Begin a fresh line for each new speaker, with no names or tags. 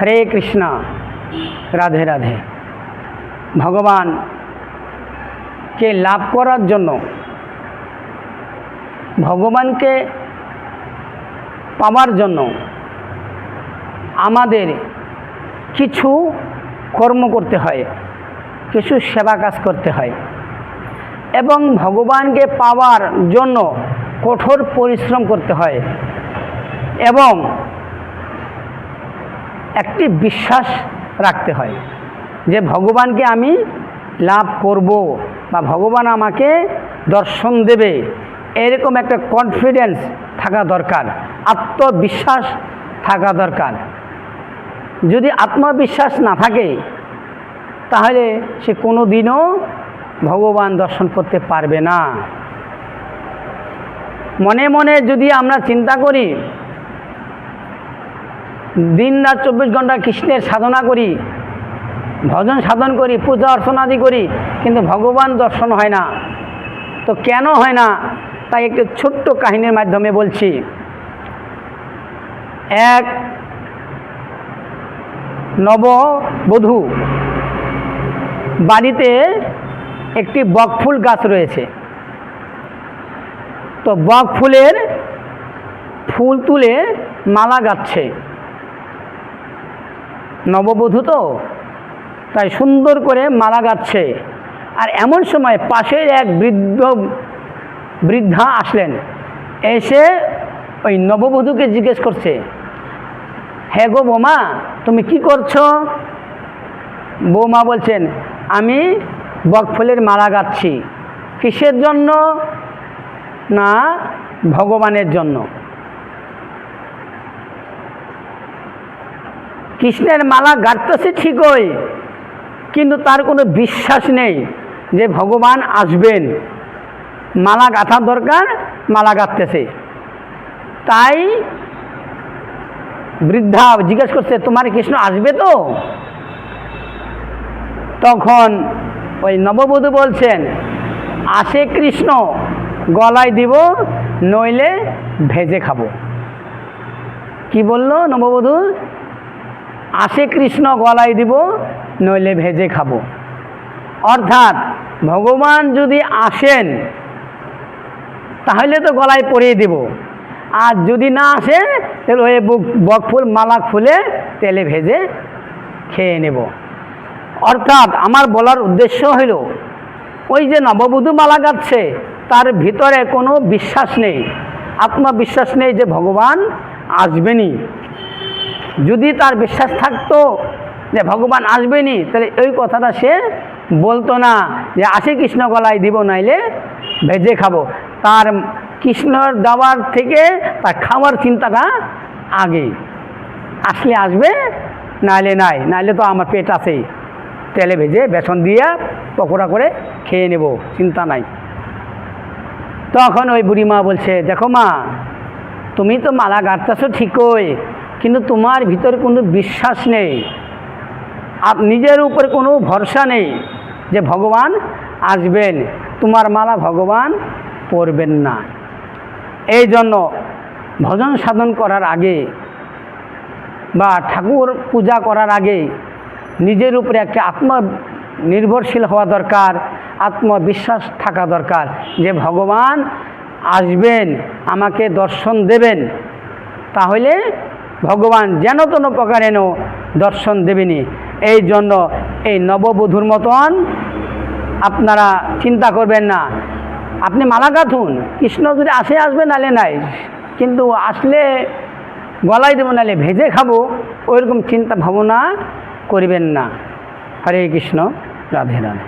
হরে কৃষ্ণ, রাধে রাধে। ভগবানকে লাভ করার জন্য, ভগবানকে পাওয়ার জন্য আমাদের কিছু কর্ম করতে হয়, কিছু সেবা কাজ করতে হয় এবং ভগবানকে পাওয়ার জন্য কঠোর পরিশ্রম করতে হয় এবং একটি বিশ্বাস রাখতে হয় যে ভগবানকে আমি লাভ করব বা ভগবান আমাকে দর্শন দেবে, এরকম একটা কনফিডেন্স থাকা দরকার, আত্মবিশ্বাস থাকা দরকার। যদি আত্মবিশ্বাস না থাকে তাহলে সে কোনো দিনও ভগবান দর্শন করতে পারবে না। মনে মনে যদি আমরা চিন্তা করি, দিন রাত 24 ঘন্টা কৃষ্ণের সাধনা করি, ভজন সাধন করি, পূজা অর্চনাদি করি, কিন্তু ভগবান দর্শন হয় না, তো কেন হয় না? তাই একটি ছোট্ট কাহিনীর মাধ্যমে বলছি। এক নববধূ বাড়িতে একটি বকফুল গাছ রয়েছে, তো বকফুলের ফুল তুলে মালা গাঁথছে। নববধূ তো তাই সুন্দর করে মালা গাঁথছে। আর এমন সময় পাশের এক বৃদ্ধা আসলেন, এসে ওই নববধূকে জিজ্ঞেস করছে, হে গো বৌমা, তুমি কি করছো? বৌমা বলছেন, আমি বকফুলের মালা গাঁথছি। কিসের জন্য? না, ভগবানের জন্য। কৃষ্ণের মালা গাঁথতেছে ঠিকই, কিন্তু তার কোনো বিশ্বাস নেই যে ভগবান আসবেন। মালা গাঁথার দরকার, মালা গাঁথতেছে। তাই বৃদ্ধা জিজ্ঞেস করছে, তোমার কৃষ্ণ আসবে তো? তখন ওই নববধূ বলছেন, আসে কৃষ্ণ গলায় দিব, নইলে ভেজে খাবো। কি বললো নববধূ? আসে কৃষ্ণ গলায় দিব, নইলে ভেজে খাবো। অর্থাৎ ভগবান যদি আসেন তাহলে তো গলায় পরিয়ে দেব, আর যদি না আসে তাহলে ওই বকফুল মালা খুলে তেলে ভেজে খেয়ে নেব। অর্থাৎ আমার বলার উদ্দেশ্য হইল, ওই যে নববধূ মালা গাঁথছে তার ভিতরে কোনো বিশ্বাস নেই, আত্মবিশ্বাস নেই যে ভগবান আসবেনই। যদি তার বিশ্বাস থাকতো যে ভগবান আসবেনই, তাহলে ওই কথাটা সে বলতো না যে আসে কৃষ্ণ গলায় দিব, নাইলে ভেজে খাবো। তার কৃষ্ণর দেওয়ার থেকে তার খাওয়ার চিন্তাটা আগে, আসলে আসবে, নাইলে নাই, নাইলে তো আমার পেট আছেই, তেলে ভেজে বেসন দিয়ে পকোড়া করে খেয়ে নেব, চিন্তা নাই। তখন ওই বুড়িমা বলছে, দেখো মা, তুমি তো মালা গাঁথতেছো ঠিকই, কিন্তু তোমার ভিতরে কোনো বিশ্বাস নেই, নিজের উপর কোনো ভরসা নেই যে ভগবান আসবেন, তোমার মালা ভগবান পরবেন না। এই জন্য ভজন সাধন করার আগে বা ঠাকুর পূজা করার আগে নিজের উপরে একটা আত্মনির্ভরশীল হওয়া দরকার, আত্মবিশ্বাস থাকা দরকার যে ভগবান আসবেন, আমাকে দর্শন দেবেন। তাহলে ভগবান যেন কোনো প্রকারেণ দর্শন দেবেনি। এই জন্য এই নববধূর মতন আপনারা চিন্তা করবেন না, আপনি মালা গাঁথুন, কৃষ্ণ যদি আসে আসবে, নালে নাই, কিন্তু আসলে গলায় দেবো, নালে ভেজে খাবো, ওইরকম চিন্তা ভাবনা করবেন না। হরে কৃষ্ণ, রাধে রাধে।